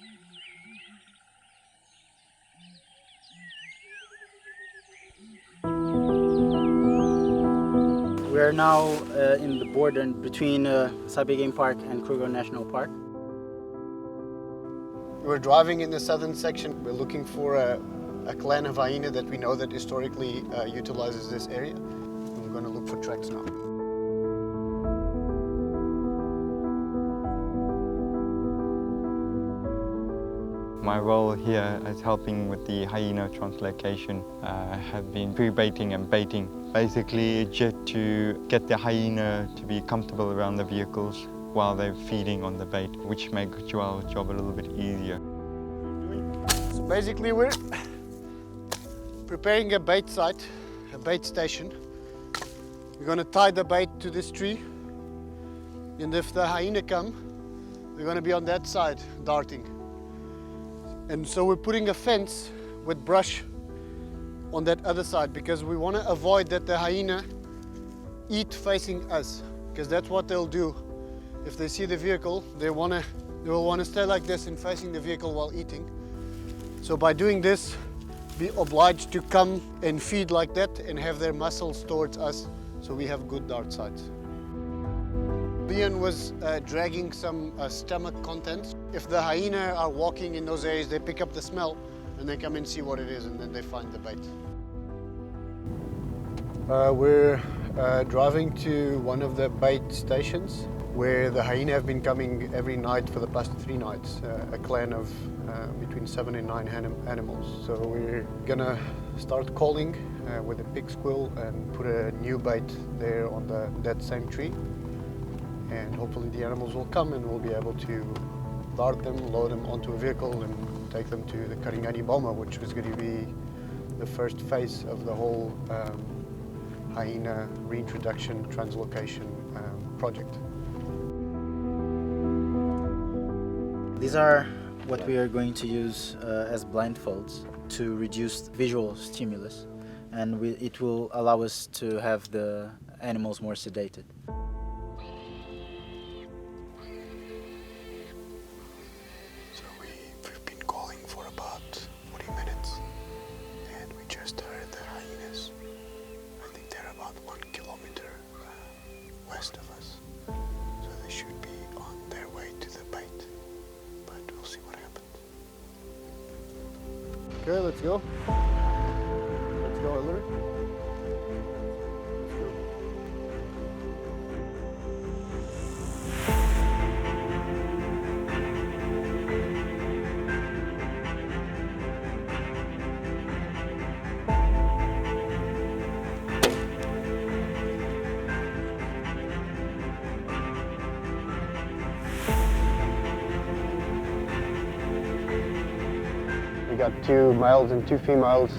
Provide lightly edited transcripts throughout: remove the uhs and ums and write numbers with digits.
We are now in the border between Zinave Game Park and Kruger National Park. We're driving in the southern section. We're looking for a clan of hyena that we know that historically utilizes this area. We're going to look for tracks now. My role here as helping with the hyena translocation have been pre-baiting and baiting. Basically just to get the hyena to be comfortable around the vehicles while they're feeding on the bait, which makes our job a little bit easier. So basically we're preparing a bait site, a bait station. We're going to tie the bait to this tree, and if the hyena come, we're going to be on that side darting. And so we're putting a fence with brush on that other side because we want to avoid that the hyena eat facing us, because that's what they'll do. If they see the vehicle, they will want to stay like this and facing the vehicle while eating. So by doing this, be obliged to come and feed like that and have their muscles towards us, so we have good dart sights. Leon was dragging some stomach contents. If the hyena are walking in those areas, they pick up the smell and they come and see what it is, and then they find the bait. We're driving to one of the bait stations where the hyena have been coming every night for the past 3 nights, a clan of between 7 and 9 animals. So we're gonna start calling with a pig squill and put a new bait there on that same tree. And hopefully the animals will come and we'll be able to dart them, load them onto a vehicle and take them to the Karingani boma, which was going to be the first phase of the whole hyena reintroduction translocation project. These are what we are going to use as blindfolds to reduce visual stimulus, and it will allow us to have the animals more sedated. We've been calling for about 40 minutes and we just heard the hyenas. I think they're about 1 kilometer west of us. So they should be on their way to the bait, but we'll see what happens. Okay, let's go. Let's go, Hillary. Let's go. We got 2 males and 2 females,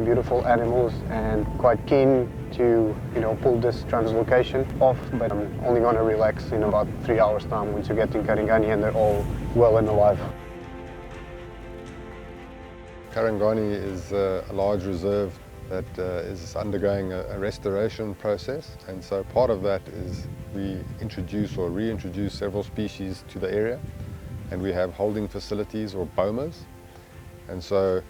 beautiful animals, and quite keen to, pull this translocation off. But I'm only going to relax in about 3 hours' time once you get to Karingani and they're all well and alive. Karingani is a large reserve that is undergoing a restoration process, and so part of that is we introduce or reintroduce several species to the area, and we have holding facilities or bomas. And so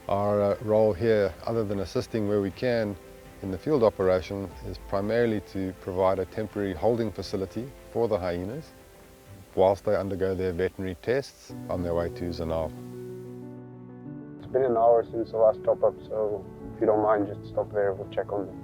our role here, other than assisting where we can in the field operation, is primarily to provide a temporary holding facility for the hyenas whilst they undergo their veterinary tests on their way to Zinave. It's been an hour since the last top-up, so if you don't mind, just stop there, we'll check on them.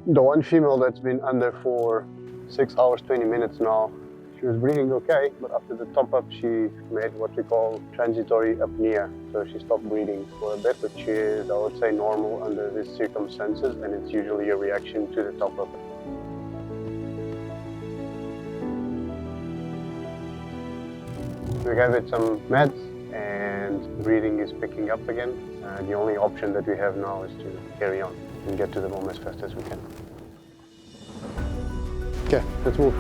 The one female that's been under for 6 hours, 20 minutes now, she was breathing okay, but after the top-up she made what we call transitory apnea. So she stopped breathing for a bit, which is, I would say, normal under these circumstances, and it's usually a reaction to the top-up. We gave it some meds and breathing is picking up again. The only option that we have now is to carry on and get to the boma as fast as we can. Okay, let's move.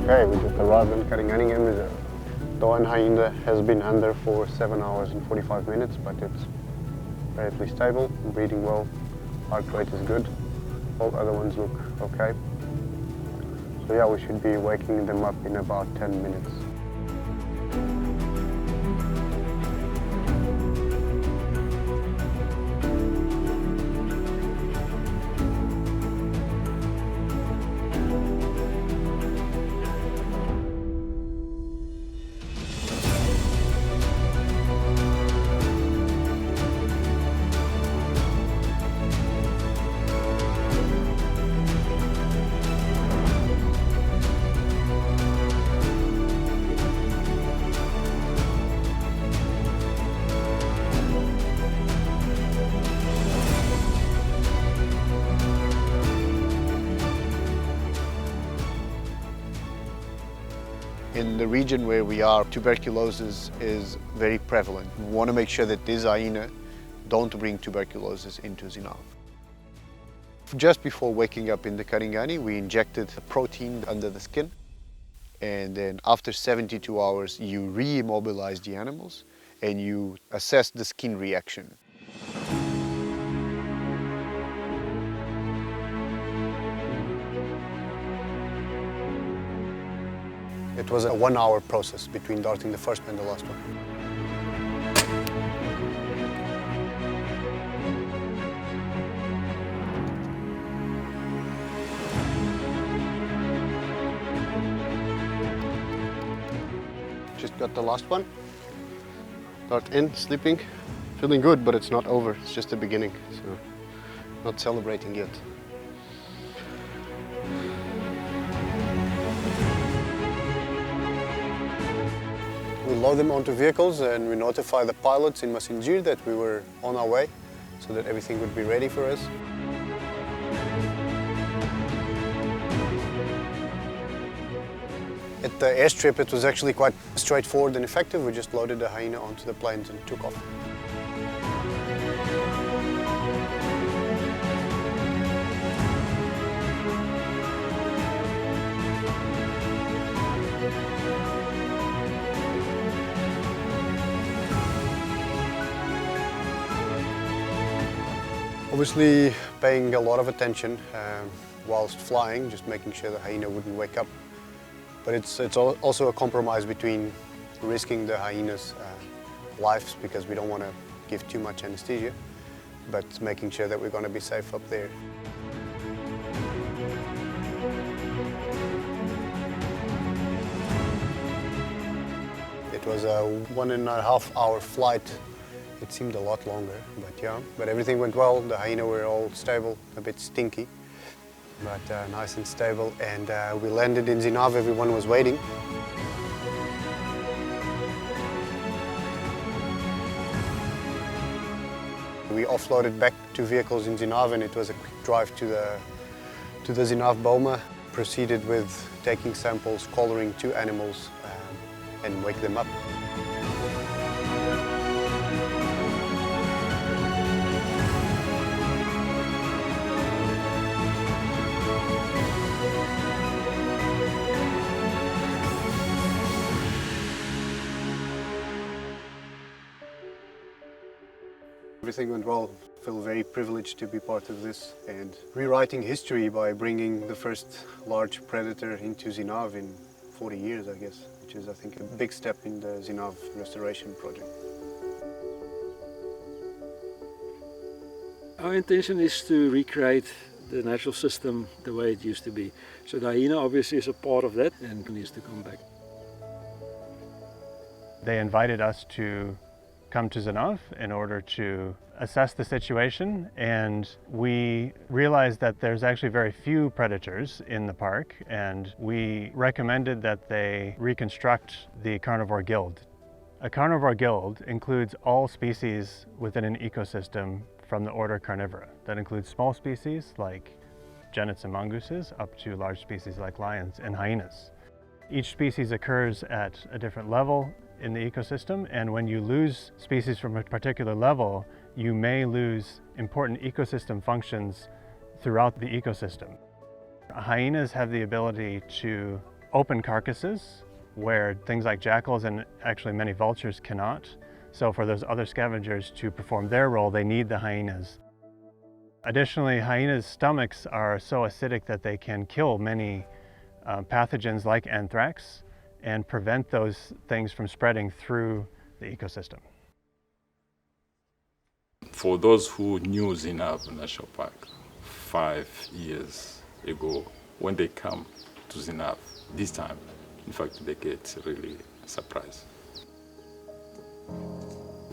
Okay, we just arrived in Karingani Reserve. The one hyena has been under for 7 hours and 45 minutes, but it's relatively stable, breathing well, heart rate is good. All other ones look okay. So yeah, we should be waking them up in about 10 minutes. In the region where we are, tuberculosis is very prevalent. We want to make sure that these hyena don't bring tuberculosis into Zinave. Just before waking up in the Karingani, we injected a protein under the skin, and then after 72 hours you re-immobilize the animals and you assess the skin reaction. It was a 1-hour process between darting the first and the last one. Just got the last one. Dart in, sleeping, feeling good, but it's not over. It's just the beginning, so not celebrating yet. We load them onto vehicles and we notify the pilots in Masinjir that we were on our way so that everything would be ready for us. At the airstrip it was actually quite straightforward and effective. We just loaded the hyena onto the planes and took off. Obviously paying a lot of attention whilst flying, just making sure the hyena wouldn't wake up. But it's also a compromise between risking the hyena's lives because we don't want to give too much anesthesia, but making sure that we're going to be safe up there. It was a 1.5 hour flight. It seemed a lot longer, but everything went well. The hyena were all stable, a bit stinky, but nice and stable. And we landed in Zinave, everyone was waiting. We offloaded back to vehicles in Zinave, and it was a quick drive to the Zinave boma. Proceeded with taking samples, collaring 2 animals, and wake them up. Everything went well. I feel very privileged to be part of this and rewriting history by bringing the first large predator into Zinave in 40 years, I guess, which is, I think, a big step in the Zinave restoration project. Our intention is to recreate the natural system the way it used to be. So the hyena obviously is a part of that and needs to come back. They invited us to come to Zinave in order to assess the situation, and we realized that there's actually very few predators in the park, and we recommended that they reconstruct the carnivore guild. A carnivore guild includes all species within an ecosystem from the order Carnivora. That includes small species like genets and mongooses up to large species like lions and hyenas. Each species occurs at a different level in the ecosystem, and when you lose species from a particular level, you may lose important ecosystem functions throughout the ecosystem. Hyenas have the ability to open carcasses where things like jackals and actually many vultures cannot. So for those other scavengers to perform their role, they need the hyenas. Additionally, hyenas' stomachs are so acidic that they can kill many pathogens like anthrax and prevent those things from spreading through the ecosystem. For those who knew Zinave National Park 5 years ago, when they come to Zinave this time, in fact, they get really surprised.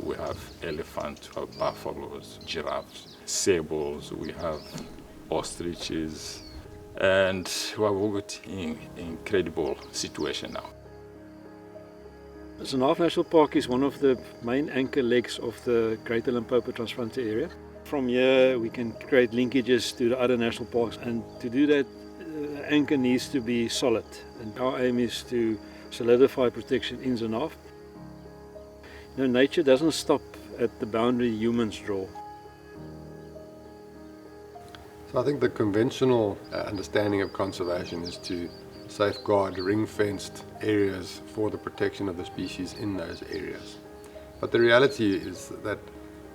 We have elephants, we have buffaloes, giraffes, sables, we have ostriches, and we are working in incredible situation now. Zinave National Park is one of the main anchor legs of the Greater Limpopo Transfrontier area. From here we can create linkages to the other national parks, and to do that the anchor needs to be solid, and our aim is to solidify protection in Zinave. You know, nature doesn't stop at the boundary humans draw. So I think the conventional understanding of conservation is to safeguard ring-fenced areas for the protection of the species in those areas. But the reality is that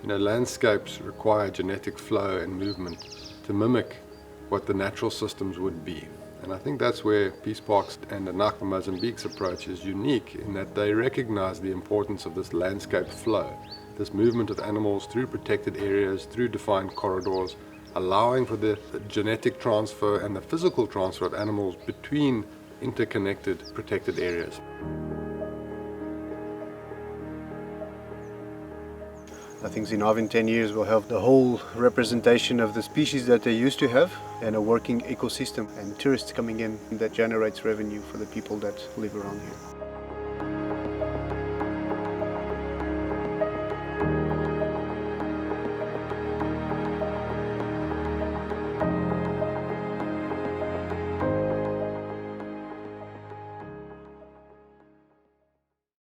landscapes require genetic flow and movement to mimic what the natural systems would be. And I think that's where Peace Parks and the Government of Mozambique's approach is unique, in that they recognize the importance of this landscape flow, this movement of animals through protected areas, through defined corridors, allowing for the genetic transfer and the physical transfer of animals between interconnected protected areas. I think Zinave in 10 years will have the whole representation of the species that they used to have and a working ecosystem, and tourists coming in that generates revenue for the people that live around here.